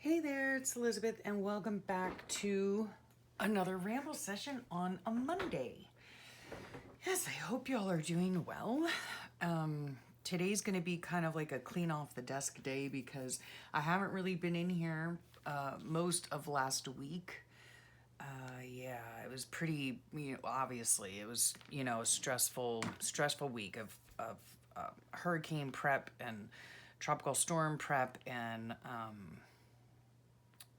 Hey there, it's Elizabeth, and welcome back to another ramble session on a Monday. Yes, I hope y'all are doing well. Today's going to be kind of like a clean off the desk day because I haven't really been in here most of last week. Yeah, it was pretty, obviously it was, a stressful week of hurricane prep and tropical storm prep and,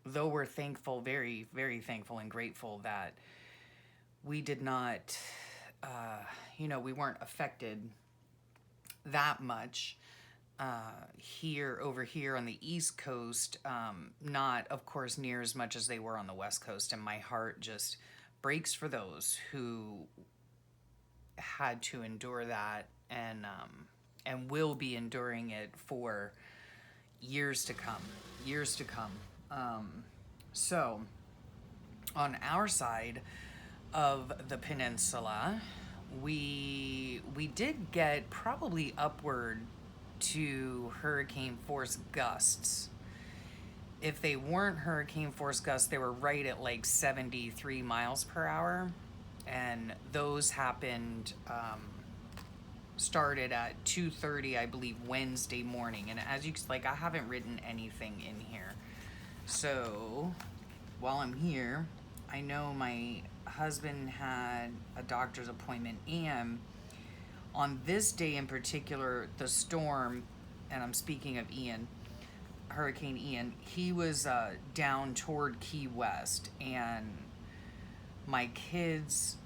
though we're thankful, very, very thankful and grateful that we did not, we weren't affected that much over here on the East Coast, not, of course, near as much as they were on the West Coast. And my heart just breaks for those who had to endure that and will be enduring it for years to come. Years to come. So, on our side of the peninsula, we did get probably upward to hurricane force gusts. If they weren't hurricane force gusts, they were right at like 73 miles per hour. And those happened, started at 2:30, I believe, Wednesday morning. And as you, like, I haven't written anything in here. So while I'm here, I know my husband had a doctor's appointment, and on this day in particular, the storm, and I'm speaking of Ian, Hurricane Ian, he was down toward Key West, and my kids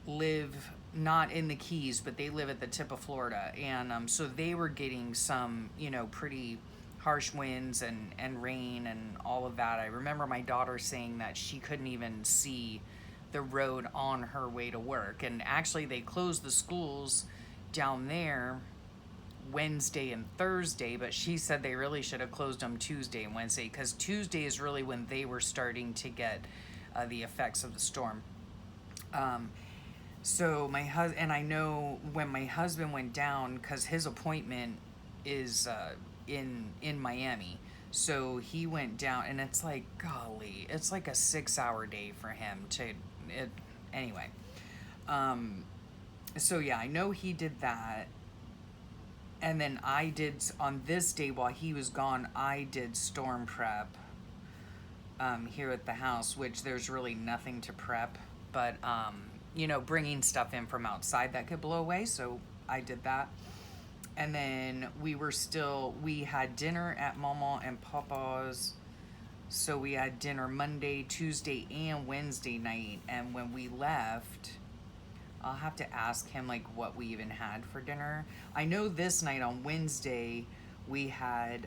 live not in the Keys, but they live at the tip of Florida, and so they were getting some, pretty harsh winds and rain and all of that. I remember my daughter saying that she couldn't even see the road on her way to work. And actually, they closed the schools down there Wednesday and Thursday, but she said they really should have closed them Tuesday and Wednesday, because Tuesday is really when they were starting to get the effects of the storm. So my husband, and I know when my husband went down, because his appointment is in Miami, so he went down, and it's like, golly, it's like a 6-hour day for him to it anyway. So yeah, I know he did that, and then I did on this day while he was gone, I did storm prep here at the house, which there's really nothing to prep, but bringing stuff in from outside that could blow away, so I did that. And then we had dinner at Mama and Papa's. So we had dinner Monday, Tuesday, and Wednesday night. And when we left, I'll have to ask him like what we even had for dinner. I know this night on Wednesday we had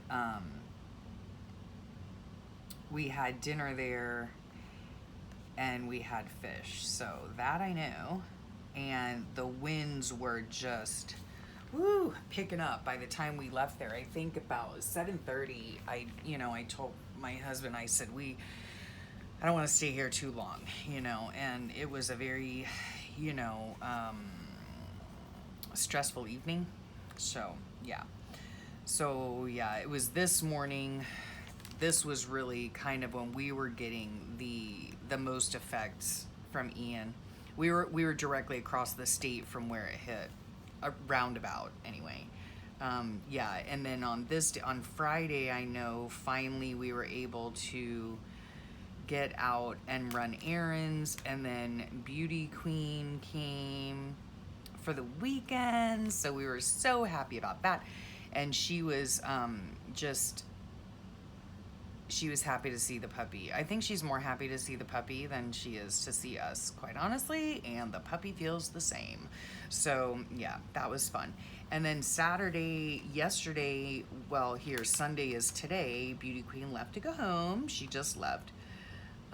dinner there, and we had fish. So that I know. And the winds were just picking up by the time we left there. I think about 7:30, I told my husband, I said, I don't want to stay here too long, and it was a very, stressful evening. So yeah. It was this morning. This was really kind of when we were getting the most effects from Ian. We were directly across the state from where it hit, a roundabout anyway. And then on Friday, I know finally we were able to get out and run errands, and then Beauty Queen came for the weekend, so we were so happy about that. And she was she was happy to see the puppy. I think she's more happy to see the puppy than she is to see us, quite honestly, and the puppy feels the same. So yeah, that was fun. And then Sunday is today, Beauty Queen left to go home. She just left.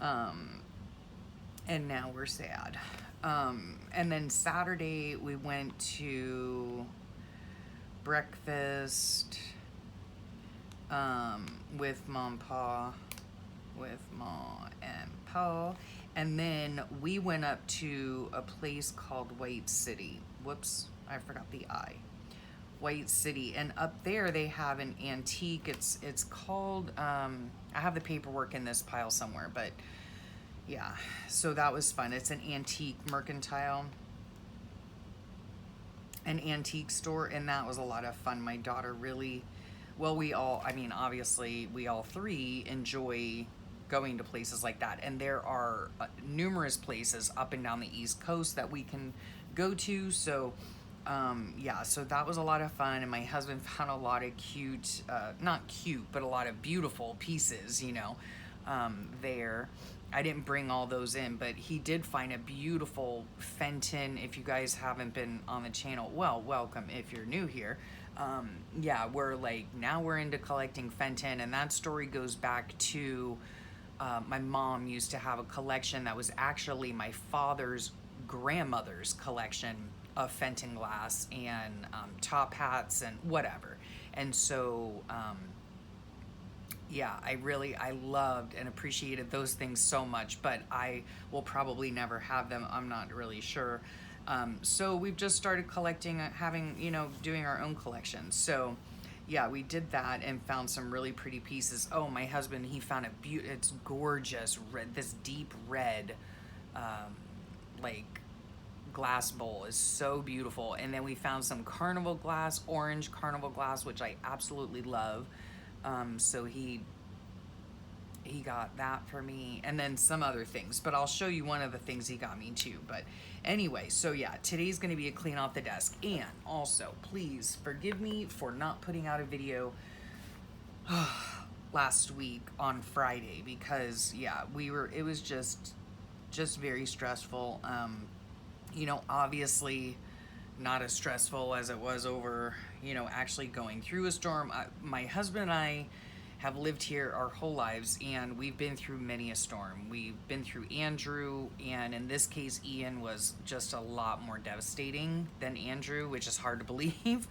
And now we're sad. And then Saturday we went to breakfast with Mom and Pa, and then we went up to a place called White City. Whoops, I forgot the I. White City, and up there they have an antique. It's called I have the paperwork in this pile somewhere, but yeah, so that was fun. It's an antique mercantile, an antique store, and that was a lot of fun. My daughter really, well, we all, I mean, obviously we all three enjoy going to places like that, and there are numerous places up and down the East Coast that we can go to. So yeah, so that was a lot of fun, and my husband found a lot of cute, not cute, but a lot of beautiful pieces, you know, there. I didn't bring all those in, but he did find a beautiful Fenton. If you guys haven't been on the channel, well, welcome if you're new here. Yeah, we're like, now we're into collecting Fenton, and that story goes back to my mom used to have a collection that was actually my father's grandmother's collection of Fenton glass and top hats and whatever. And so yeah, I loved and appreciated those things so much, but I will probably never have them. I'm not really sure. So we've just started collecting, having, you know, doing our own collections. So yeah, we did that and found some really pretty pieces. Oh, my husband, he found it's gorgeous, red, this deep red, like glass bowl is so beautiful. And then we found some carnival glass, orange carnival glass, which I absolutely love. So he got that for me, and then some other things, but I'll show you one of the things he got me too. But anyway, so yeah, today's gonna be a clean off the desk. And also, please forgive me for not putting out a video last week on Friday, because yeah, it was just very stressful. You know, obviously not as stressful as it was over, you know, actually going through a storm. My husband and I have lived here our whole lives, and we've been through many a storm. We've been through Andrew, and in this case, Ian was just a lot more devastating than Andrew, which is hard to believe.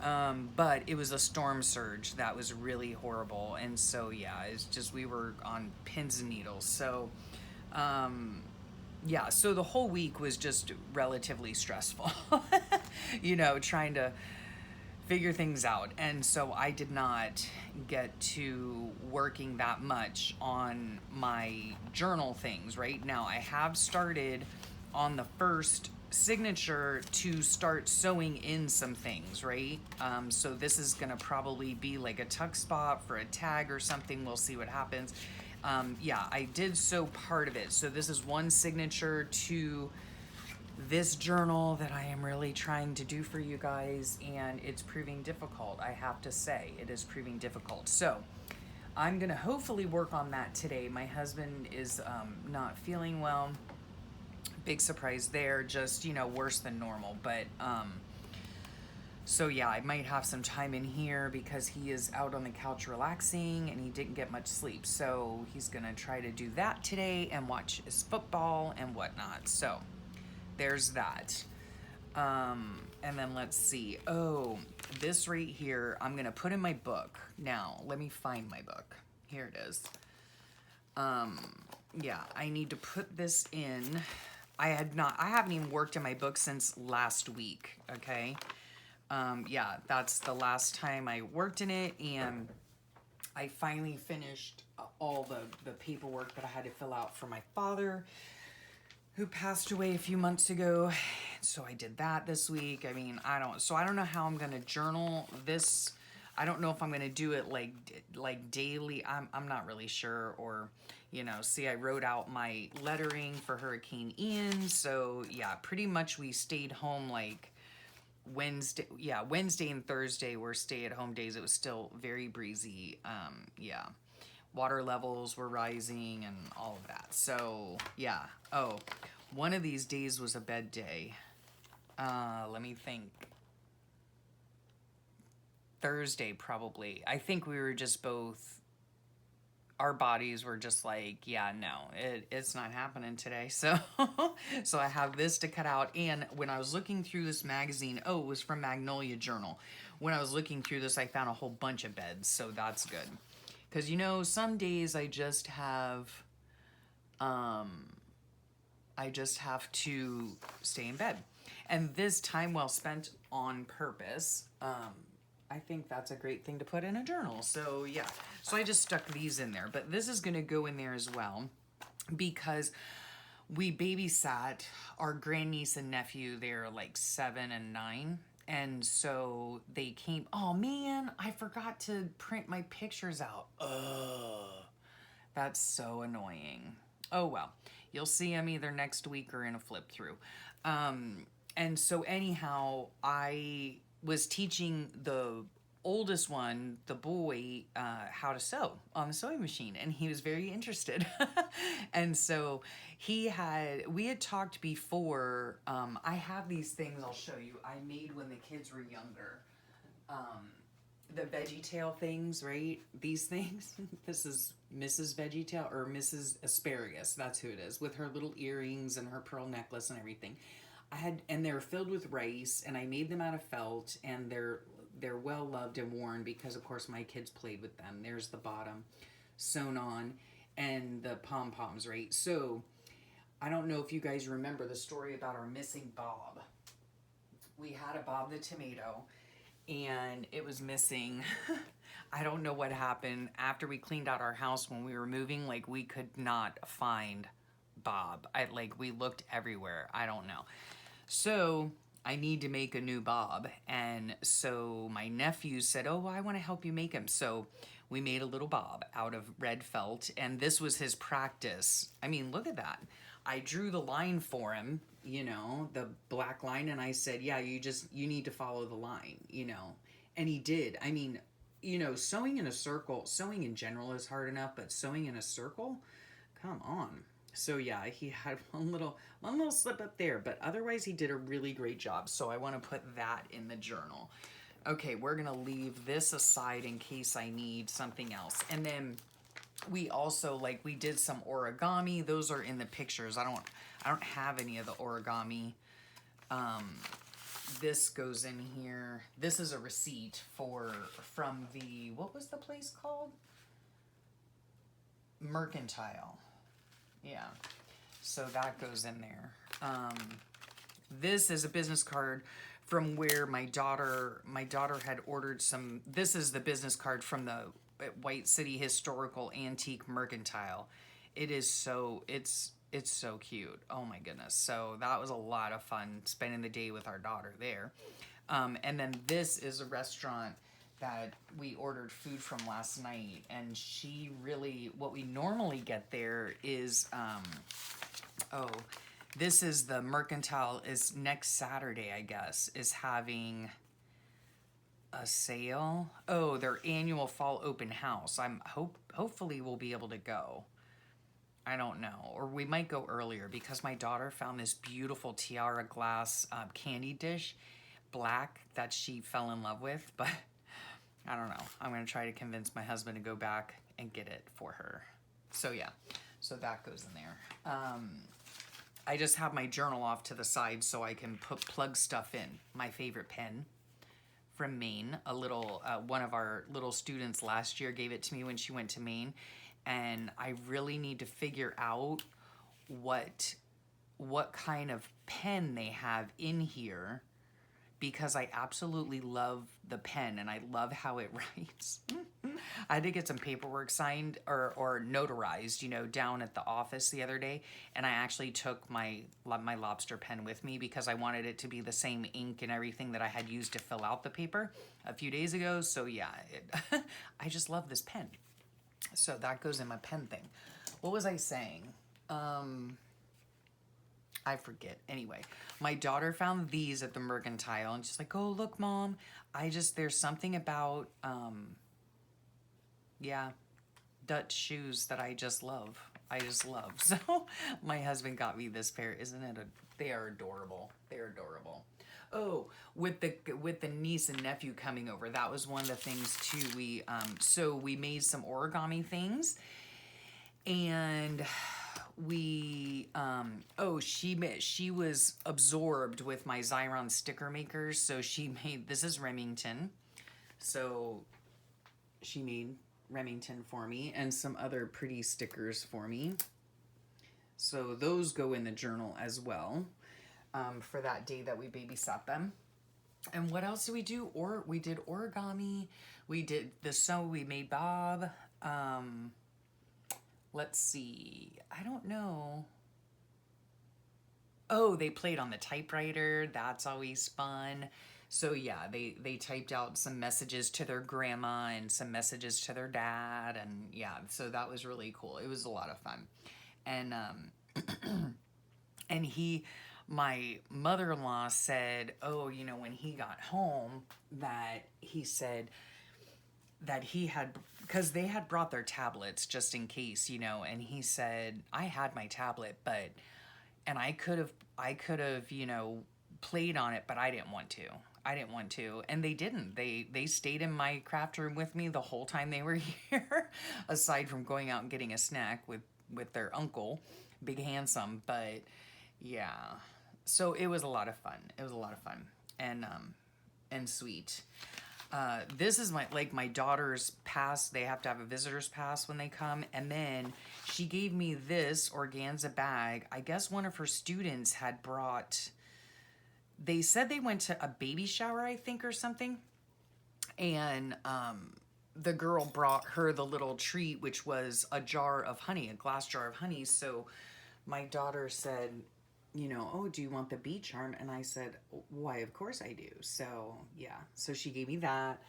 But it was a storm surge that was really horrible. And so, yeah, it's just, we were on pins and needles. So, yeah, so the whole week was just relatively stressful, you know, trying to figure things out. And so I did not get to working that much on my journal things. Right now, I have started on the first signature to start sewing in some things, right? So this is gonna probably be like a tuck spot for a tag or something. We'll see what happens. Yeah, I did sew part of it. So this is one signature to this journal that I am really trying to do for you guys, and it's proving difficult, I have to say. It is proving difficult. So I'm gonna hopefully work on that today. My husband is not feeling well. Big surprise there, just, you know, worse than normal. But so yeah, I might have some time in here because he is out on the couch relaxing and he didn't get much sleep. So he's gonna try to do that today and watch his football and whatnot. So there's that. And then let's see. Oh, this right here, I'm gonna put in my book. Now, let me find my book. Here it is. Yeah, I need to put this in. I haven't even worked in my book since last week, okay? Yeah, that's the last time I worked in it, and I finally finished all the paperwork that I had to fill out for my father, who passed away a few months ago. So I did that this week. I mean, I don't know how I'm gonna journal this. I don't know if I'm gonna do it like daily. I'm not really sure. Or, you know, see, I wrote out my lettering for Hurricane Ian. So yeah, pretty much we stayed home like Wednesday. Yeah, Wednesday and Thursday were stay-at-home days. It was still very breezy. Yeah, water levels were rising and all of that. So yeah. Oh, one of these days was a bed day. Let me think. Thursday, probably. I think we were just both, our bodies were just like, yeah, no, it's not happening today. So, so I have this to cut out. And when I was looking through this magazine, oh, it was from Magnolia Journal. When I was looking through this, I found a whole bunch of beds. So that's good. Because, you know, some days I just have to stay in bed. And this time well spent on purpose. I think that's a great thing to put in a journal. So yeah, so I just stuck these in there, but this is going to go in there as well because we babysat our grandniece and nephew. They're like 7 and 9. And so they came, oh man, I forgot to print my pictures out. Ugh, that's so annoying. Oh well, you'll see them either next week or in a flip through. And so anyhow, I was teaching the oldest one, the boy, how to sew on the sewing machine, and he was very interested. And so we had talked before. I have these things I'll show you I made when the kids were younger. The Veggie Tale things, right? These things. This is Mrs. Veggie Tale, or Mrs. Asparagus. That's who it is, with her little earrings and her pearl necklace and everything. And they're filled with rice, and I made them out of felt, and they're well loved and worn because of course my kids played with them. There's the bottom sewn on and the pom-poms, right? So I don't know if you guys remember the story about our missing Bob. We had a Bob the tomato and it was missing. I don't know what happened after we cleaned out our house when we were moving. Like, we could not find Bob. We looked everywhere. I don't know. So I need to make a new Bob. And so my nephew said, oh, I want to help you make him. So we made a little Bob out of red felt. And this was his practice. I mean, look at that. I drew the line for him, the black line. And I said, yeah, you need to follow the line, And he did. I mean, sewing in a circle, sewing in general is hard enough, but sewing in a circle, come on. So yeah, he had one little slip up there, but otherwise he did a really great job. So I want to put that in the journal. Okay, we're going to leave this aside in case I need something else. And then we also, we did some origami. Those are in the pictures. I don't have any of the origami. This goes in here. This is a receipt from the, what was the place called? Mercantile. Yeah, so that goes in there. This is a business card from where my daughter had ordered some. This is the business card from the White City Historical Antique Mercantile. It is it's so cute. Oh my goodness. So that was a lot of fun spending the day with our daughter there. And then this is a restaurant that we ordered food from last night, and what we normally get there is, this is the Mercantile is next Saturday, I guess, is having a sale. Oh, their annual fall open house. Hopefully we'll be able to go. I don't know, or we might go earlier because my daughter found this beautiful tiara glass candy dish, black, that she fell in love with, but I don't know. I'm going to try to convince my husband to go back and get it for her. So yeah, so that goes in there. I just have my journal off to the side so I can plug stuff in. My favorite pen from Maine. One of our little students last year gave it to me when she went to Maine. And I really need to figure out what kind of pen they have in here, because I absolutely love the pen and I love how it writes. I had to get some paperwork signed or notarized, down at the office the other day. And I actually took my lobster pen with me because I wanted it to be the same ink and everything that I had used to fill out the paper a few days ago. So yeah, I just love this pen. So that goes in my pen thing. What was I saying? I forget. Anyway, my daughter found these at the Mercantile and she's like, oh, look, Mom, there's something about, Dutch shoes that I just love. So my husband got me this pair. They are adorable. They're adorable. Oh, with the niece and nephew coming over, that was one of the things too. So we made some origami things, and she was absorbed with my Xyron sticker makers. So this is Remington. So she made Remington for me and some other pretty stickers for me. So those go in the journal as well. For that day that we babysat them. And what else did we do? Or we did origami. We did we made Bob. Let's see. I don't know. Oh, they played on the typewriter. That's always fun. So yeah, they typed out some messages to their grandma and some messages to their dad, and yeah, so that was really cool. It was a lot of fun. And and my mother-in-law said, "Oh, when he got home that he said that he had, because they had brought their tablets just in case, and he said, I had my tablet, but and I could have played on it, but I didn't want to. And they didn't. They stayed in my craft room with me the whole time they were here, aside from going out and getting a snack with their uncle, Big Handsome. But yeah, so it was a lot of fun. It was a lot of fun and sweet. This is my daughter's pass. They have to have a visitor's pass when they come. And then she gave me this organza bag. I guess one of her students had brought, they said they went to a baby shower, I think, or something. And the girl brought her the little treat, which was a jar of honey, a glass jar of honey. So my daughter said, oh, do you want the bee charm? And I said, why, of course I do. So yeah, so she gave me that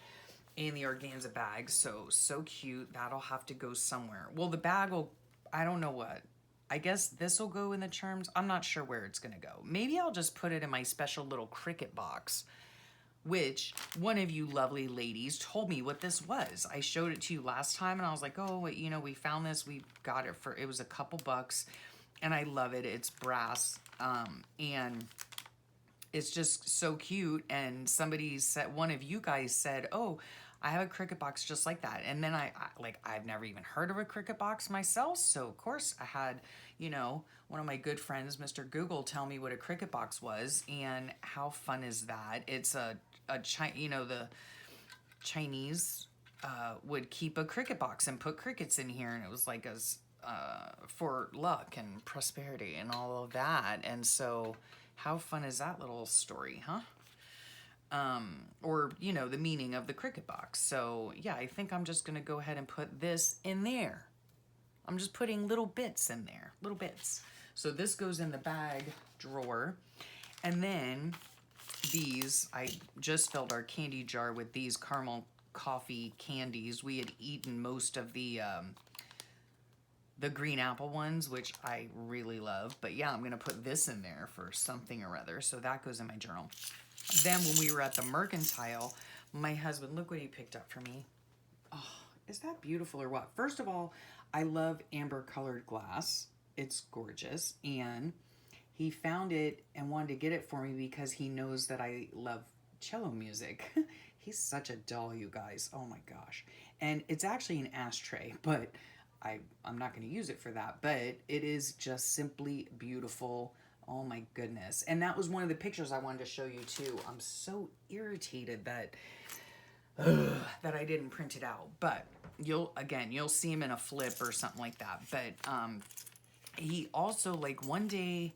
and the organza bag. So cute. That'll have to go somewhere. Well, the bag will, I don't know what. I guess this will go in the charms. I'm not sure where it's going to go. Maybe I'll just put it in my special little Cricut box, which one of you lovely ladies told me what this was. I showed it to you last time and I was like, oh, wait, we found this. We got it it was a couple bucks. And I love it. It's brass. And it's just so cute. And somebody said, one of you guys said, oh, I have a Cricut box just like that. And then I've never even heard of a Cricut box myself. So of course I had, one of my good friends, Mr. Google, tell me what a Cricut box was. And how fun is that? It's the Chinese would keep a Cricut box and put crickets in here. And it was like for luck and prosperity and all of that. And so how fun is that little story, huh? Or, the meaning of the Cricut box. So yeah, I think I'm just going to go ahead and put this in there. I'm just putting little bits in there, little bits. So this goes in the bag drawer. And then these, I just filled our candy jar with these caramel coffee candies. We had eaten most of the green apple ones, which I really love. But yeah, I'm going to put this in there for something or other. So that goes in my journal. Then when we were at the Mercantile, my husband, look what he picked up for me. Oh, is that beautiful or what? First of all, I love amber colored glass. It's gorgeous. And he found it and wanted to get it for me because he knows that I love cello music. He's such a doll, you guys. Oh my gosh. And it's actually an ashtray, but I'm not going to use it for that. But it is just simply beautiful. Oh my goodness. And that was one of the pictures I wanted to show you too. I'm so irritated that I didn't print it out. But you'll see him in a flip or something like that. But he also, one day,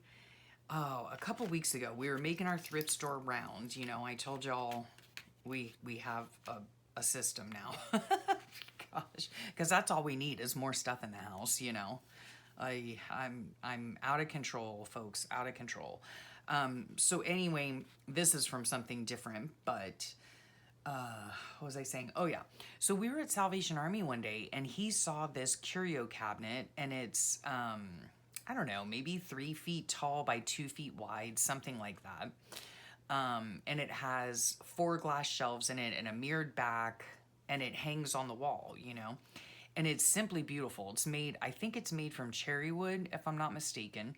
a couple weeks ago, we were making our thrift store round. I told y'all we have a system now. Gosh, because that's all we need is more stuff in the house. I'm out of control, folks, out of control. So anyway, this is from something different, but what was I saying? Oh yeah. So we were at Salvation Army one day and he saw this curio cabinet and it's, I don't know, maybe 3 feet tall by 2 feet wide, something like that. And it has 4 glass shelves in it and a mirrored back and it hangs on the wall, and it's simply beautiful. I think it's made from cherry wood, if I'm not mistaken.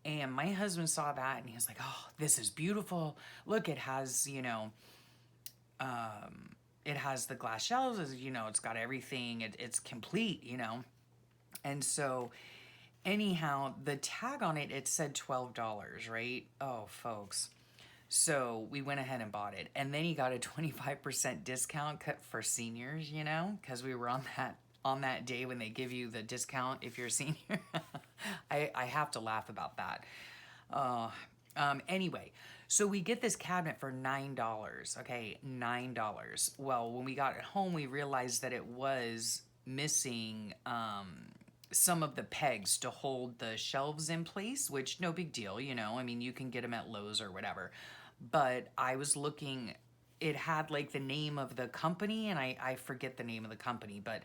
And my husband saw that and he was like, oh, this is beautiful. Look, it has, it has the glass shelves, it's got everything. It's complete, And so anyhow, the tag on it, it said $12, right? Oh, folks. So we went ahead and bought it. And then he got a 25% discount cut for seniors, because we were on that day when they give you the discount if you're a senior. I have to laugh about that. Anyway, so we get this cabinet for $9. Okay, $9. Well, when we got it home, we realized that it was missing some of the pegs to hold the shelves in place, which no big deal, you know. I mean, you can get them at Lowe's or whatever. But I was looking, it had like the name of the company, and I forget the name of the company, but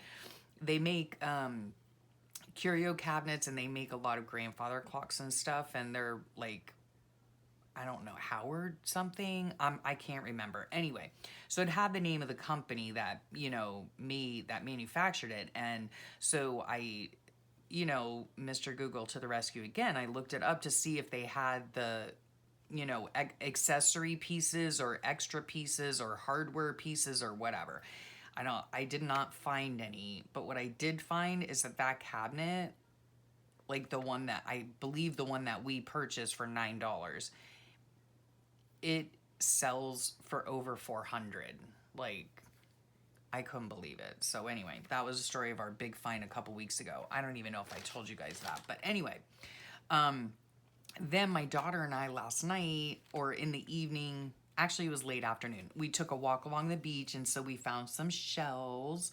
they make curio cabinets, and they make a lot of grandfather clocks and stuff, and they're like, I don't know, Howard something. I can't remember. Anyway, so it had the name of the company that, you know, that manufactured it. And so I, you know, Mr. Google to the rescue again. I looked it up to see if they had the, you know, accessory pieces or extra pieces or hardware pieces or whatever. I did not find any, but what I did find is that cabinet, like the one that I believe the one that we purchased for $9, it sells for over 400. Like, I couldn't believe it. So anyway, that was the story of our big find a couple weeks ago. I don't even know if I told you guys that, but anyway, then my daughter and I last night, or in the evening, actually it was late afternoon, we took a walk along the beach, and so we found some shells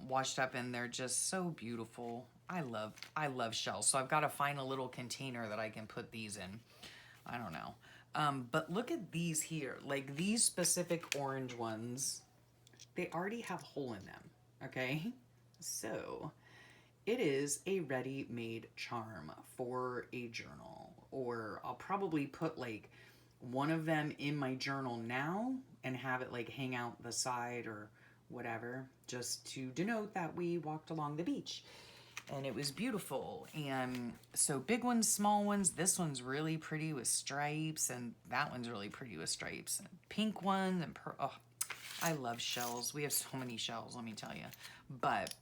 washed up, and they're just so beautiful. I love shells. So I've got to find a little container that I can put these in. I don't know. But look at these here. Like these specific orange ones, they already have a hole in them, okay? So it is a ready-made charm for a journal. Or I'll probably put like one of them in my journal now and have it like hang out the side or whatever, just to denote that we walked along the beach. And it was beautiful. And so big ones, small ones. This one's really pretty with stripes, and that one's really pretty with stripes. And pink one, and oh, I love shells. We have so many shells, let me tell you. But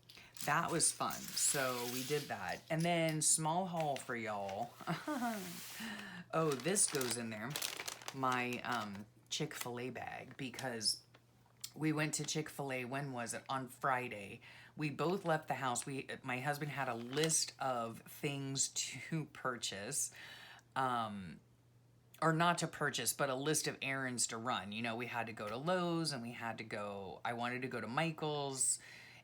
that was fun. So we did that. And then small haul for y'all. Oh, this goes in there. My Chick-fil-A bag, because we went to Chick-fil-A, when was it? On Friday. We both left the house. My husband had a list of things to purchase, or not to purchase, but a list of errands to run. You know, we had to go to Lowe's, and I wanted to go to Michael's,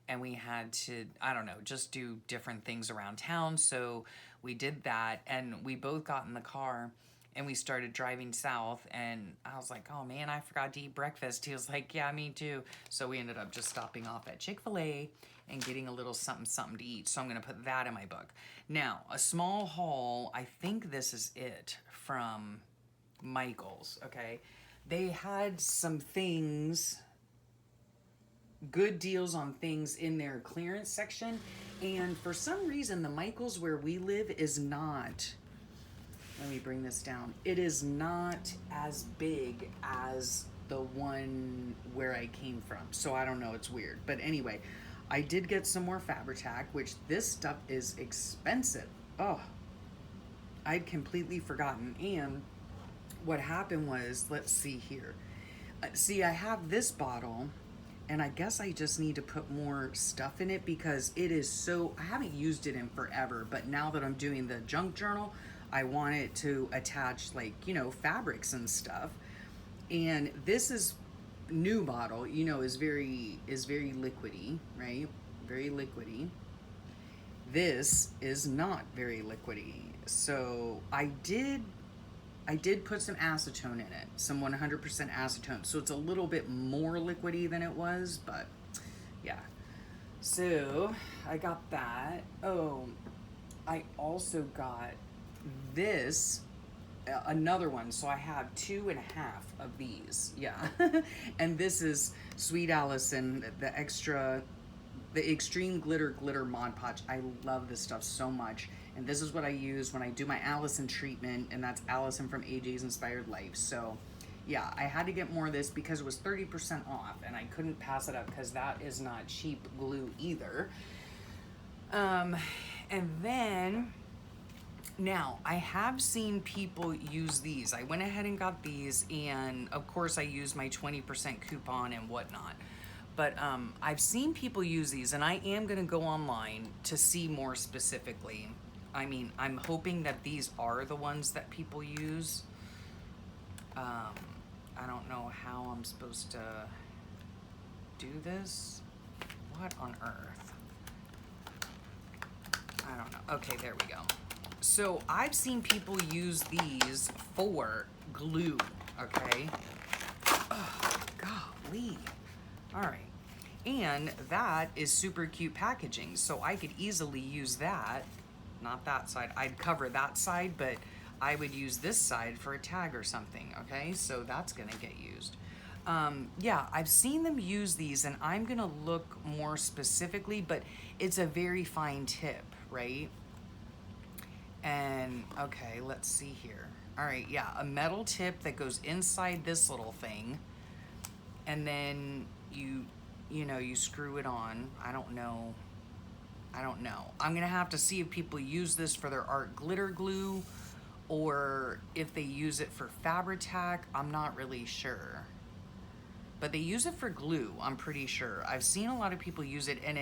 and we had to, I don't know, just do different things around town. So we did that, and we both got in the car, and we started driving south, and I was like, oh man, I forgot to eat breakfast. He was like, yeah, me too. So we ended up just stopping off at Chick-fil-A and getting a little something to eat. So I'm going to put that in my book. Now, a small haul, I think this is it, from Michael's, okay? They had some things, good deals on things in their clearance section, and for some reason, the Michael's where we live is not, let me bring this down, it is not as big as the one where I came from. So I don't know, it's weird. But anyway, I did get some more Fabri-Tac, which this stuff is expensive. Oh, I'd completely forgotten. And what happened was, let's see here. See, I have this bottle, and I guess I just need to put more stuff in it because it is so, I haven't used it in forever, but now that I'm doing the junk journal, I want it to attach, like, you know, fabrics and stuff. And this is new bottle, you know, is very liquidy, right? Very liquidy. This is not very liquidy. So I did put some acetone in it, some 100% acetone. So it's a little bit more liquidy than it was, but yeah. So I got that. Oh, I also got this, another one. So I have 2.5 of these. Yeah. And this is Sweet Allison, the extreme glitter Mod Podge. I love this stuff so much. And this is what I use when I do my Allison treatment, and that's Allison from AJ's Inspired Life. So yeah, I had to get more of this because it was 30% off, and I couldn't pass it up because that is not cheap glue either. And then, now, I have seen people use these. I went ahead and got these, and of course I used my 20% coupon and whatnot. But I've seen people use these, and I am going to go online to see more specifically. I mean, I'm hoping that these are the ones that people use. I don't know how I'm supposed to do this. What on earth? I don't know. Okay, there we go. So I've seen people use these for glue, okay? Oh, golly. All right. And that is super cute packaging, so I could easily use that. Not that side. I'd cover that side, but I would use this side for a tag or something, okay? So that's gonna get used. Yeah, I've seen them use these, and I'm gonna look more specifically, but it's a very fine tip, right? And okay, let's see here. All right, yeah, a metal tip that goes inside this little thing, and then you know, you screw it on. I don't know. I'm gonna have to see if people use this for their art glitter glue, or if they use it for Fabri-Tac. I'm not really sure. But they use it for glue, I'm pretty sure. I've seen a lot of people use it, and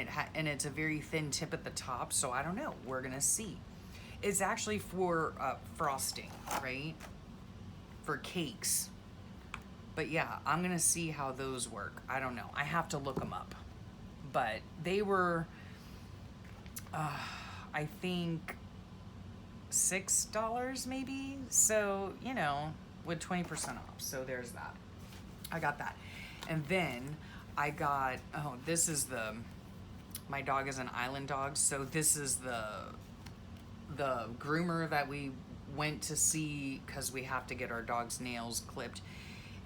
it's a very thin tip at the top, so I don't know. We're gonna see. It's actually for frosting, right? For cakes. But yeah, I'm gonna see how those work. I don't know. I have to look them up. But they were, I think, $6 maybe. So, you know, with 20% off. So there's that. I got that. And then I got, oh, this is my dog is an island dog. So this is the groomer that we went to see because we have to get our dog's nails clipped.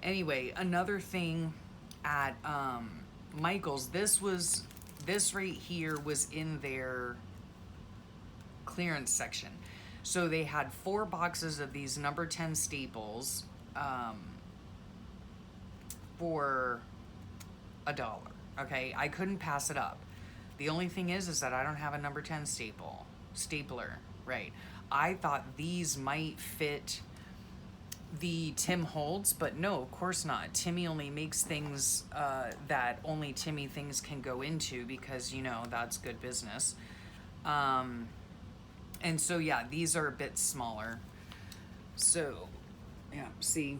Anyway, another thing at Michael's, this right here was in their clearance section. So they had 4 boxes of these number 10 staples for $1. Okay, I couldn't pass it up. The only thing is that I don't have a number 10 stapler, right? I thought these might fit the Tim Holtz, but no, of course not. Timmy only makes things that only Timmy things can go into, because, you know, that's good business. And so, yeah, these are a bit smaller. So, yeah, see,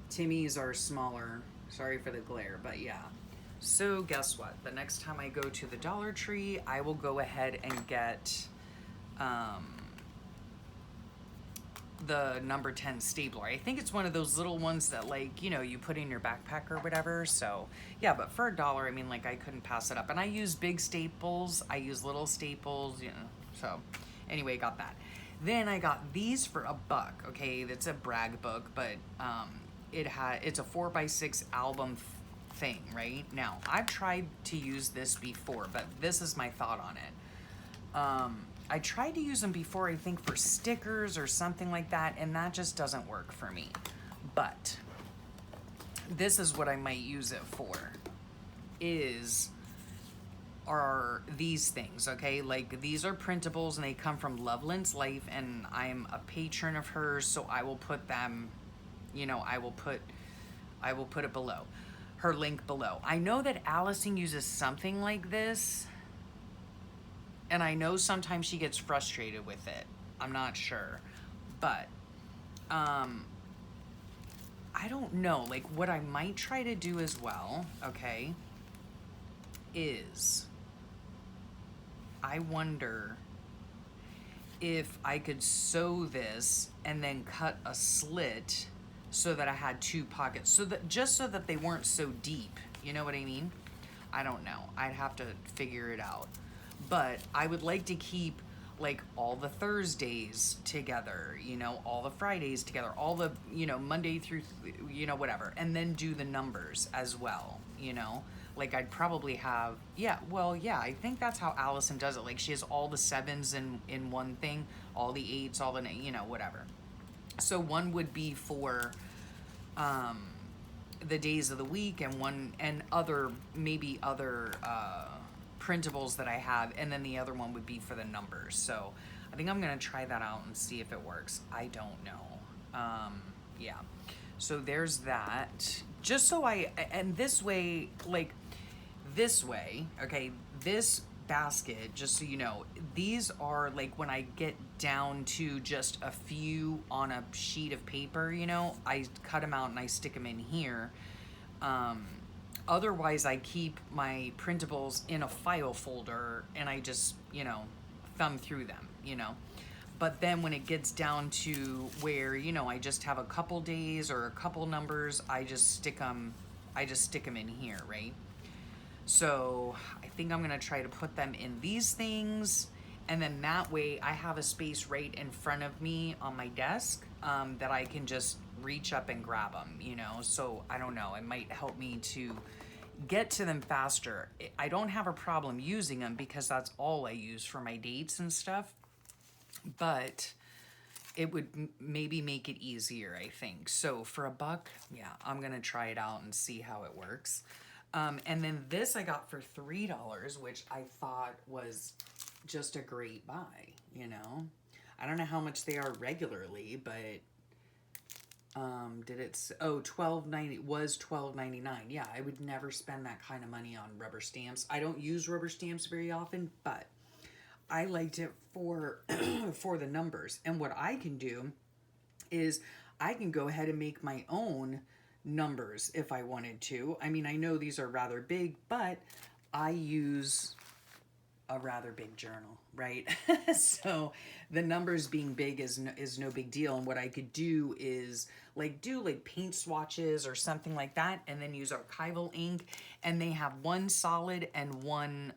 Timmy's are smaller. Sorry for the glare, but yeah. So guess what? The next time I go to the Dollar Tree, I will go ahead and get the number 10 stapler. I think it's one of those little ones that, like, you know, you put in your backpack or whatever. So yeah, but for $1, I mean, like, I couldn't pass it up. And I use big staples, I use little staples, you know. So anyway, got that. Then I got these for $1. Okay, that's a brag book, but it's a 4x6 album thing, right? Now, I've tried to use this before, but this is my thought on it. I tried to use them before, I think, for stickers or something like that, and that just doesn't work for me. But this is what I might use it for, are these things, okay? Like, these are printables, and they come from Loveland's Life, and I'm a patron of hers, so I will put them, you know, I will put it below, her link below. I know that Allison uses something like this, and I know sometimes she gets frustrated with it. I'm not sure. But, I don't know. Like, what I might try to do as well, okay, is I wonder if I could sew this and then cut a slit so that I had 2 pockets. So that, just so that they weren't so deep. You know what I mean? I don't know. I'd have to figure it out. But I would like to keep, like, all the Thursdays together, you know, all the Fridays together, all the, you know, Monday through, you know, whatever. And then do the numbers as well, you know. Like, I'd probably have, yeah, well, yeah, I think that's how Allison does it. Like, she has all the 7s in one thing, all the 8s, all the, you know, whatever. So one would be for the days of the week, and one, and other, maybe other printables that I have, and then the other one would be for the numbers. So I think I'm gonna try that out and see if it works. I don't know. Yeah, so there's that. Just so and this way, like, this way, okay, this basket, just so you know, these are like when I get down to just a few on a sheet of paper, you know, I cut them out and I stick them in here. Um, Otherwise, I keep my printables in a file folder and I just, you know, thumb through them, you know. But then when it gets down to where, you know, I just have a couple days or a couple numbers, I just stick them in here, right? So I think I'm gonna try to put them in these things, and then that way I have a space right in front of me on my desk, that I can just reach up and grab them, you know? So I don't know, it might help me to get to them faster. I don't have a problem using them because that's all I use for my dates and stuff, but it would maybe make it easier, I think. So for $1, yeah, I'm gonna try it out and see how it works. And then this I got for $3, which I thought was just a great buy, you know? I don't know how much they are regularly, but did it, oh, $12.90, was $12.99. Yeah, I would never spend that kind of money on rubber stamps. I don't use rubber stamps very often, but I liked it for for the numbers. And what I can do is I can go ahead and make my own numbers if I wanted to. I mean, I know these are rather big, but I use a rather big journal, right? So the numbers being big is no big deal. And what I could do is do paint swatches or something like that, and then use archival ink. And they have one solid and one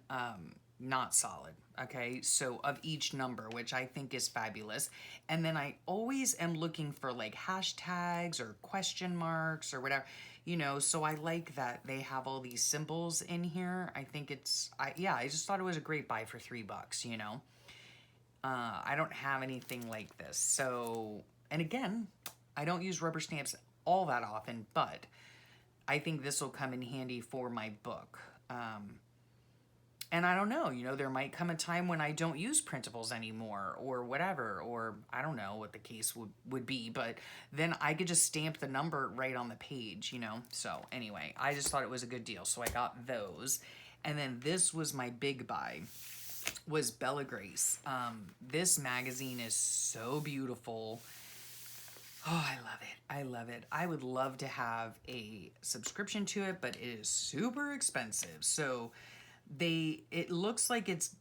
not solid. Okay, so of each number, which I think is fabulous. And then I always am looking for like hashtags or question marks or whatever, you know, so I like that they have all these symbols in here. I think it's, yeah, I just thought it was a great buy for $3, you know. I don't have anything like this. So, and again, I don't use rubber stamps all that often, but I think this will come in handy for my book. And I don't know, you know, there might come a time when I don't use printables anymore or whatever, or I don't know what the case would be, but then I could just stamp the number right on the page, you know? So anyway, I just thought it was a good deal. So I got those. And then this was my big buy, was Bella Grace. This magazine is so beautiful. Oh, I love it. I love it. I would love to have a subscription to it, but it is super expensive. So it looks like it's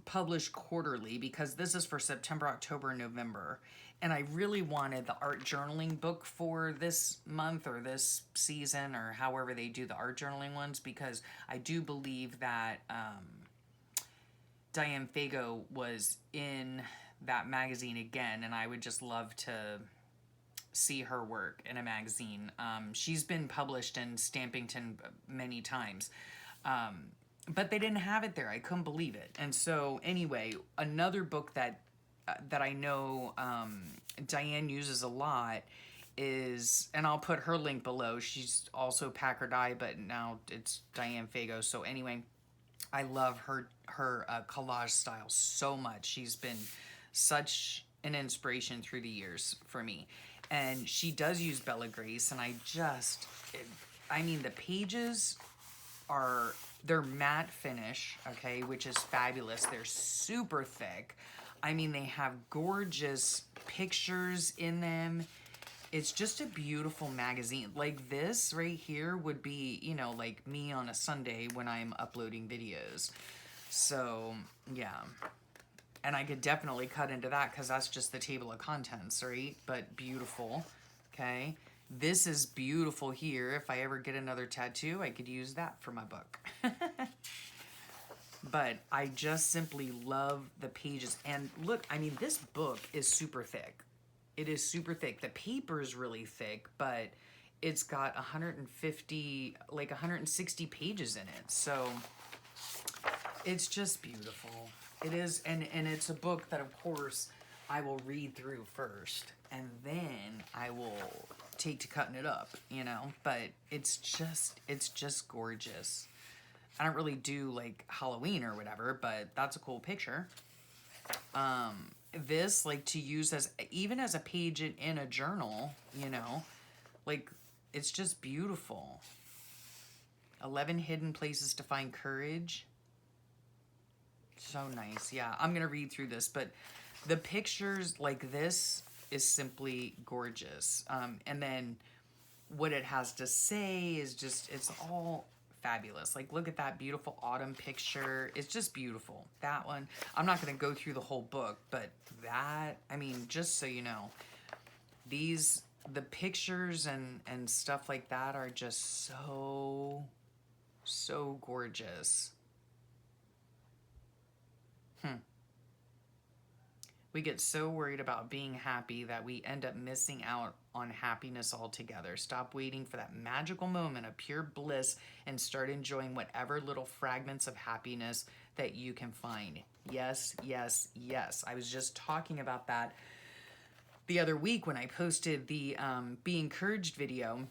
published quarterly because this is for September, October, and November. And I really wanted the art journaling book for this month or this season or however they do the art journaling ones, because I do believe that Diane Fago was in that magazine again, and I would just love to see her work in a magazine. She's been published in Stampington many times. But they didn't have it there. I couldn't believe it. And so anyway, another book that I know Diane uses a lot is, and I'll put her link below. She's also Pack or Die, but now it's Diane Fago. So anyway, I love her collage style so much. She's been such an inspiration through the years for me. And she does use Bella Grace, and I mean, the pages they're matte finish, okay, which is fabulous. They're super thick. I mean, they have gorgeous pictures in them. It's just a beautiful magazine. Like this right here would be, you know, like me on a Sunday when I'm uploading videos. So, yeah. And I could definitely cut into that because that's just the table of contents, right? But beautiful, okay? This is beautiful here. If I ever get another tattoo, I could use that for my book. But I just simply love the pages. And look, I mean, this book is super thick. It is super thick. The paper is really thick, but it's got 160 pages in it. So it's just beautiful. It is, and it's a book that, of course, I will read through first, and then I will take to cutting it up, you know, but it's just gorgeous. I don't really do like Halloween or whatever, but that's a cool picture. This, like, to use as even as a page in a journal, you know, like, it's just beautiful. 11 hidden places to find courage. So nice. Yeah, I'm going to read through this, but the pictures like this is simply gorgeous. And then what it has to say is just, it's all fabulous. Like, look at that beautiful autumn picture. It's just beautiful. That one, I'm not going to go through the whole book, but that, I mean, just so you know, the pictures and stuff like that are just so, so gorgeous. We get so worried about being happy that we end up missing out on happiness altogether. Stop waiting for that magical moment of pure bliss and start enjoying whatever little fragments of happiness that you can find. Yes, yes, yes. I was just talking about that the other week when I posted the Be Encouraged video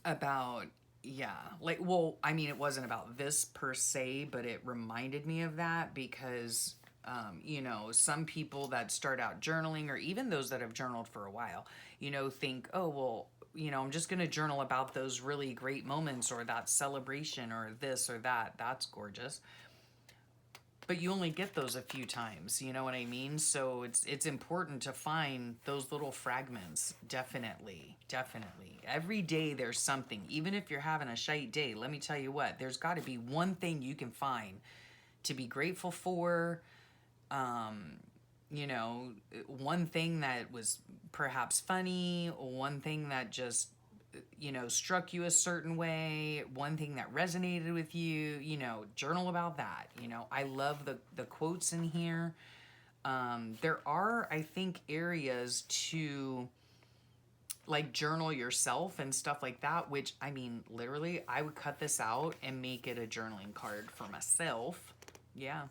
about, yeah, like, well, I mean, it wasn't about this per se, but it reminded me of that because you know, some people that start out journaling, or even those that have journaled for a while, you know, think, oh, well, you know, I'm just going to journal about those really great moments or that celebration or this or that. That's gorgeous. But you only get those a few times, you know what I mean? So it's important to find those little fragments. Definitely, definitely. Every day there's something. Even if you're having a shite day, let me tell you what, there's got to be one thing you can find to be grateful for. You know, one thing that was perhaps funny, one thing that just, you know, struck you a certain way, one thing that resonated with you, you know, journal about that. You know, I love the quotes in here. There are, I think, areas to like journal yourself and stuff like that, which, I mean, literally, I would cut this out and make it a journaling card for myself. Yeah.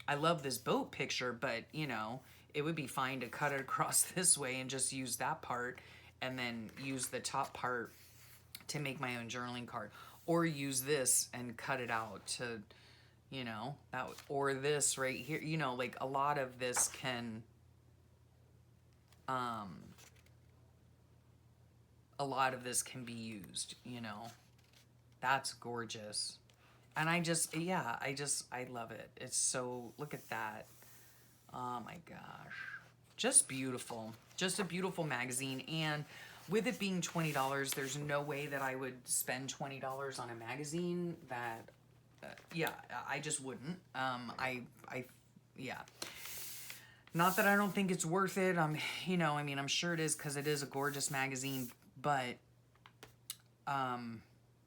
I love this boat picture, but, you know, it would be fine to cut it across this way and just use that part and then use the top part to make my own journaling card. Or use this and cut it out to, you know, that, or this right here. You know, like a lot of this can, a lot of this can be used, you know. That's gorgeous. And I just, yeah, I love it. It's so, look at that. Oh my gosh. Just beautiful. Just a beautiful magazine. And with it being $20, there's no way that I would spend $20 on a magazine that, yeah, I just wouldn't. Yeah. Not that I don't think it's worth it. You know, I mean, I'm sure it is because it is a gorgeous magazine, but,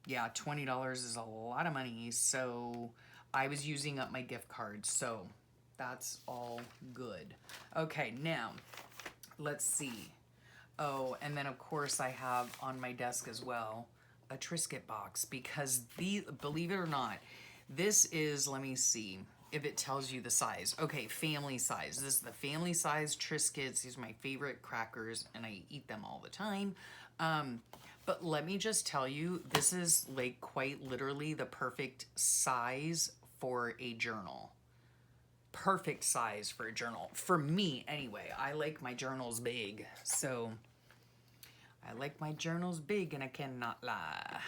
yeah, $20 is a lot of money, so I was using up my gift cards, so that's all good. Okay, now, let's see. Oh, and then of course I have on my desk as well a Triscuit box, because believe it or not, this is, let me see if it tells you the size. Okay, family size. This is the family size Triscuits. These are my favorite crackers, and I eat them all the time. But let me just tell you, this is like quite literally the perfect size for a journal. Perfect size for a journal. For me, anyway. I like my journals big. So, I like my journals big, and I cannot lie.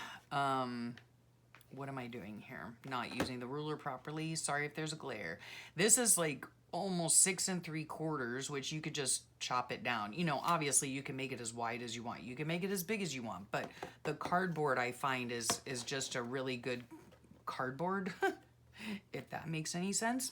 What am I doing here? Not using the ruler properly. Sorry if there's a glare. This is like almost 6 3/4, which you could just chop it down. You know, obviously you can make it as wide as you want. You can make it as big as you want, but the cardboard I find is just a really good cardboard, if that makes any sense,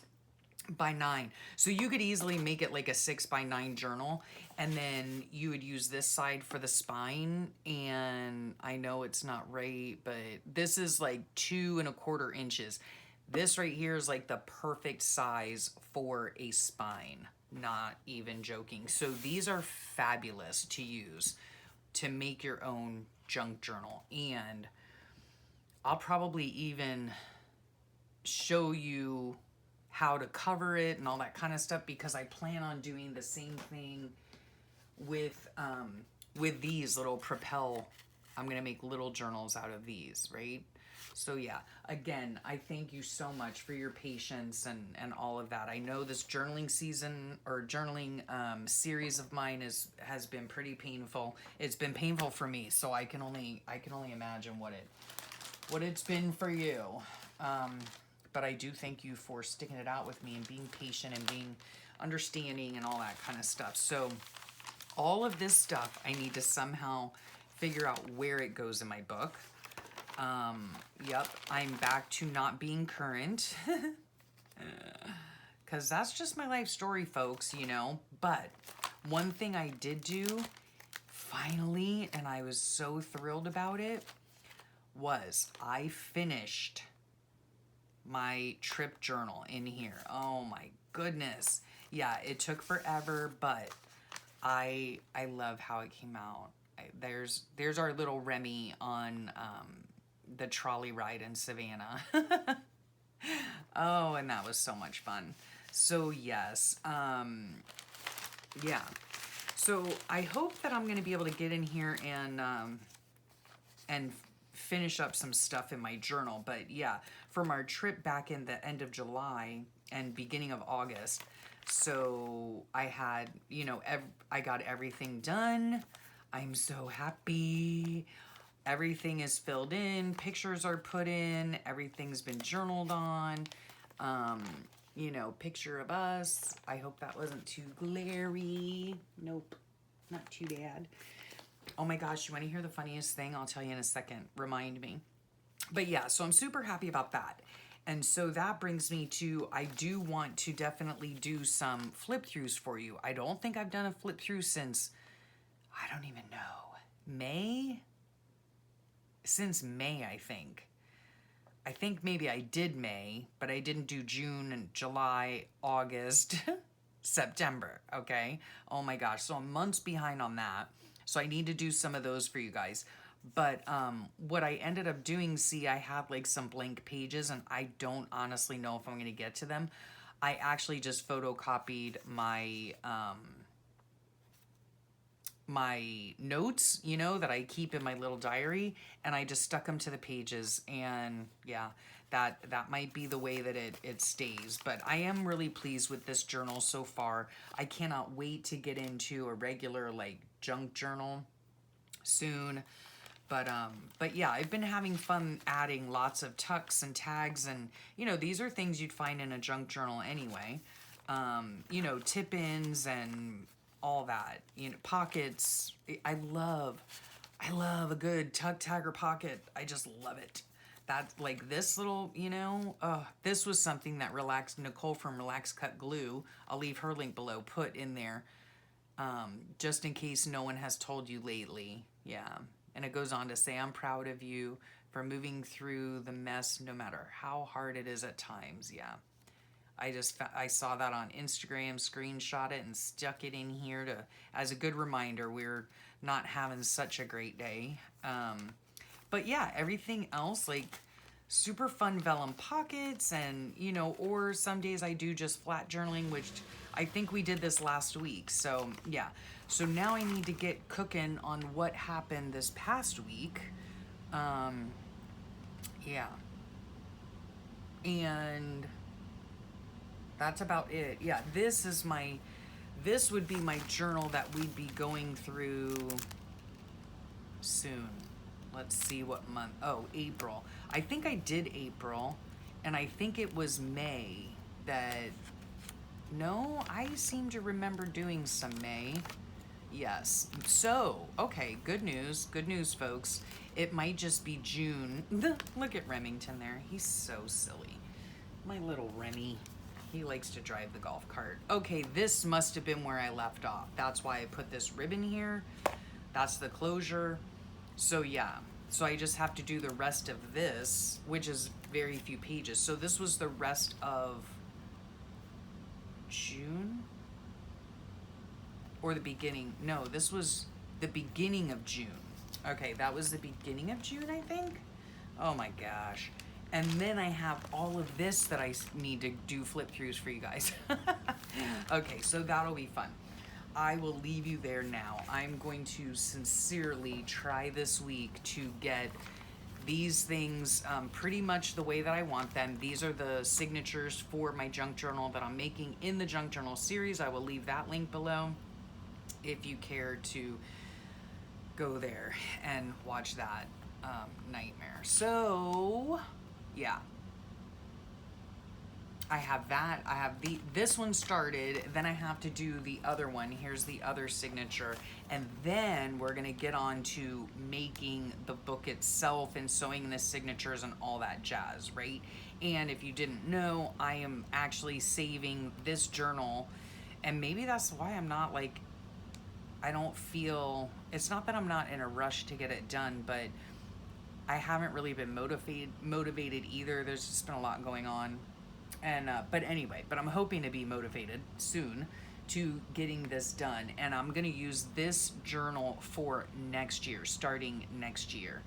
by 9. So you could easily make it like a 6 by 9 journal, and then you would use this side for the spine. And I know it's not right, but this is like 2 1/4 inches. This right here is like the perfect size for a spine. Not even joking. So these are fabulous to use to make your own junk journal. And I'll probably even show you how to cover it and all that kind of stuff, because I plan on doing the same thing with these little Propel. I'm going to make little journals out of these, right? So yeah, again, I thank you so much for your patience and all of that. I know this journaling season or journaling series of mine has been pretty painful. It's been painful for me, so I can only imagine what it's been for you. But I do thank you for sticking it out with me and being patient and being understanding and all that kind of stuff. So all of this stuff, I need to somehow figure out where it goes in my book. Yep, I'm back to not being current. Because that's just my life story, folks, you know. But one thing I did do, finally, and I was so thrilled about it, was I finished my trip journal in here. Oh my goodness. Yeah, it took forever, but I love how it came out. There's our little Remy on the trolley ride in Savannah. Oh, and that was so much fun. So yes, yeah. So I hope that I'm going to be able to get in here and finish up some stuff in my journal. But yeah, from our trip back in the end of July and beginning of August, so I had, you know, I got everything done. I'm so happy. Everything is filled in, pictures are put in, everything's been journaled on. You know, picture of us. I hope that wasn't too glary. Nope, not too bad. Oh my gosh, you want to hear the funniest thing? I'll tell you in a second. Remind me. But yeah, so I'm super happy about that. And so that brings me to, I do want to definitely do some flip throughs for you. I don't think I've done a flip through since, I don't even know, May? Since May, I think. I think maybe I did May, but I didn't do June and July, August, September, okay? Oh my gosh, so I'm months behind on that. So I need to do some of those for you guys. But what I ended up doing, see, I have like some blank pages and I don't honestly know if I'm gonna get to them. I actually just photocopied my my notes, you know, that I keep in my little diary, and I just stuck them to the pages, and yeah, that might be the way that it stays. But I am really pleased with this journal so far. I cannot wait to get into a regular like junk journal soon. But yeah, I've been having fun adding lots of tucks and tags, and you know, these are things you'd find in a junk journal anyway. You know, tip-ins and all that, you know, pockets. I love a good tuck, tag, or pocket. I just love it. That, like this little, you know, this was something that Nicole from Relax Cut Glue, I'll leave her link below, put in there, just in case no one has told you lately. Yeah. And it goes on to say, I'm proud of you for moving through the mess no matter how hard it is at times. Yeah. I saw that on Instagram, screenshot it, and stuck it in here to as a good reminder we're not having such a great day. But yeah, everything else, like super fun vellum pockets, and you know, or some days I do just flat journaling, which I think we did this last week. So yeah, so now I need to get cooking on what happened this past week. Yeah, and that's about it. Yeah, this would be my journal that we'd be going through soon. Let's see what month. Oh, April. I think I did April, and I think it was May that, no, I seem to remember doing some May. Yes. So, okay, good news, folks. It might just be June. Look at Remington there. He's so silly. My little Remy. He likes to drive the golf cart. Okay, this must have been where I left off. That's why I put this ribbon here. That's the closure. So yeah, so I just have to do the rest of this, which is very few pages. So this was the rest of June? Or the beginning? No, this was the beginning of June. Okay, that was the beginning of June, I think? Oh my gosh. And then I have all of this that I need to do flip throughs for you guys. Okay, so that'll be fun. I will leave you there now. I'm going to sincerely try this week to get these things pretty much the way that I want them. These are the signatures for my junk journal that I'm making in the junk journal series. I will leave that link below if you care to go there and watch that nightmare. So yeah, I have that. I have this one started, then I have to do the other one. Here's the other signature. And then we're gonna get on to making the book itself and sewing the signatures and all that jazz, right? And if you didn't know, I am actually saving this journal, and maybe that's why I'm not like, I don't feel, it's not that I'm not in a rush to get it done, but I haven't really been motivated either. There's just been a lot going on. And but anyway, but I'm hoping to be motivated soon to getting this done, and I'm gonna use this journal for next year, starting next year.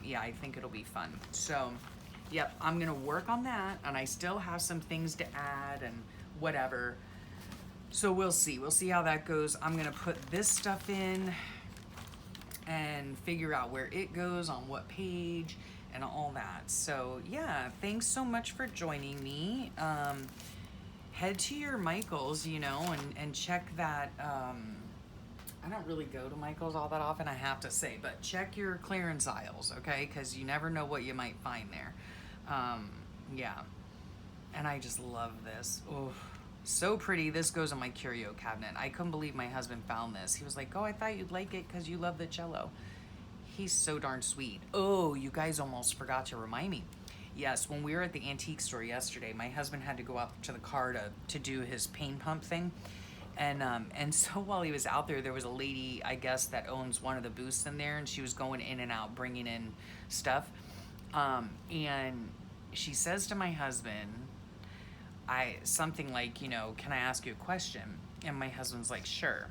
Yeah, I think it'll be fun. So yep, I'm gonna work on that, and I still have some things to add and whatever, so we'll see how that goes. I'm gonna put this stuff in and figure out where it goes on what page and all that. So yeah, thanks so much for joining me. Head to your Michaels, you know, and check that. I don't really go to Michaels all that often, I have to say, but check your clearance aisles, okay? Because you never know what you might find there. Yeah, and I just love this. Oh, so pretty. This goes in my curio cabinet. I couldn't believe my husband found this. He was like, oh, I thought you'd like it because you love the cello. He's so darn sweet. Oh, you guys almost forgot to remind me. Yes, when we were at the antique store yesterday, my husband had to go out to the car to do his pain pump thing. And so while he was out there, there was a lady, I guess, that owns one of the booths in there, and she was going in and out, bringing in stuff. And she says to my husband, something like, you know, can I ask you a question? And my husband's like, sure.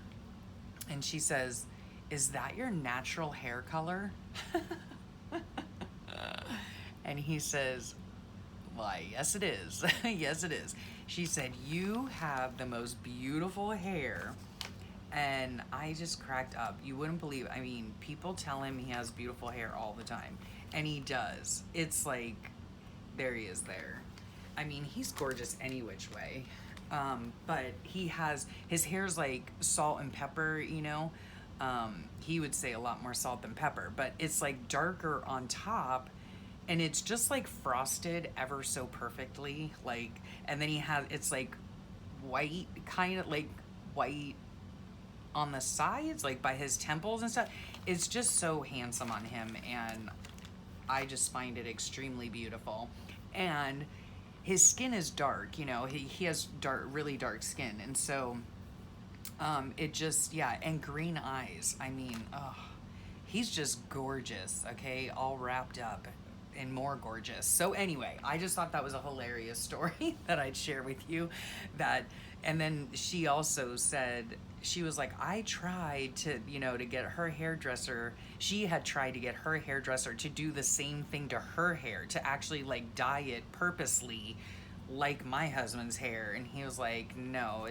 And she says, is that your natural hair color? And he says, why, yes it is. Yes it is. She said, you have the most beautiful hair. And I just cracked up. You wouldn't believe, I mean, people tell him he has beautiful hair all the time, and he does. It's like, there he is there. I mean, he's gorgeous any which way. But his hair's like salt and pepper, you know. He would say a lot more salt than pepper, but it's like darker on top, and it's just like frosted ever so perfectly. Like, and then it's like white, kind of like white on the sides, like by his temples and stuff. It's just so handsome on him, and I just find it extremely beautiful. And his skin is dark, you know, he has really dark skin, and so it just, yeah, and green eyes. I mean, oh, he's just gorgeous, okay, all wrapped up and more gorgeous. So anyway, I just thought that was a hilarious story that I'd share with you. And then she also said, she was like, I tried to, you know, to get her hairdresser, she had tried to get her hairdresser to do the same thing to her hair, to actually like dye it purposely like my husband's hair. And he was like, no,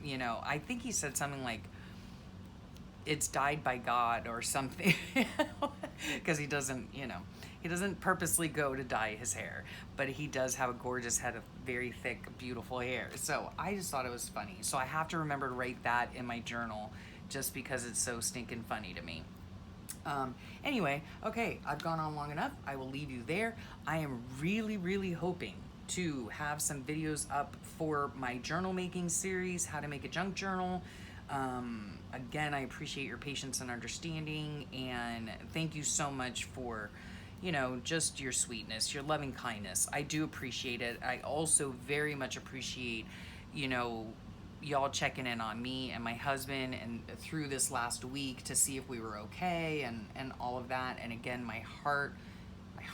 you know, I think he said something like, it's dyed by God or something, because he doesn't, you know, he doesn't purposely go to dye his hair, but he does have a gorgeous head of very thick, beautiful hair. So I just thought it was funny. So I have to remember to write that in my journal, just because it's so stinking funny to me. Anyway, okay, I've gone on long enough. I will leave you there. I am really, really hoping to have some videos up for my journal making series, how to make a junk journal. Again, I appreciate your patience and understanding, and thank you so much for, you know, just your sweetness, your loving kindness. I do appreciate it. I also very much appreciate, you know, y'all checking in on me and my husband and through this last week to see if we were okay and all of that. And again, my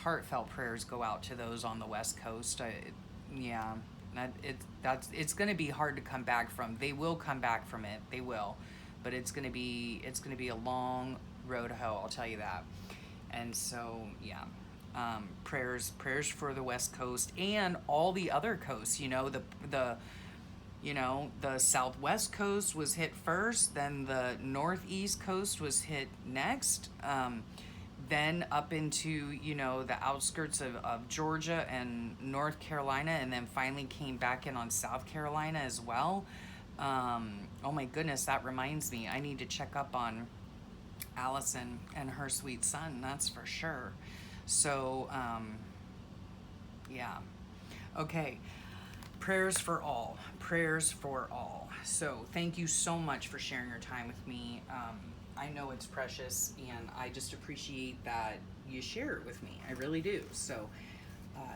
heartfelt prayers go out to those on the West Coast. It's going to be hard to come back from. They will come back from it. They will, but it's going to be a long road home, I'll tell you that. And so, yeah, prayers for the West Coast and all the other coasts. You know, the Southwest coast was hit first, then the Northeast coast was hit next, then up into, you know, the outskirts of Georgia and North Carolina, and then finally came back in on South Carolina as well. Oh my goodness, that reminds me, I need to check up on Allison and her sweet son, that's for sure. So, yeah. Okay. Prayers for all. Prayers for all. So thank you so much for sharing your time with me. I know it's precious, and I just appreciate that you share it with me. I really do. So,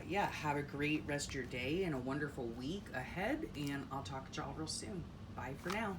yeah, have a great rest of your day and a wonderful week ahead, and I'll talk to y'all real soon. Bye for now.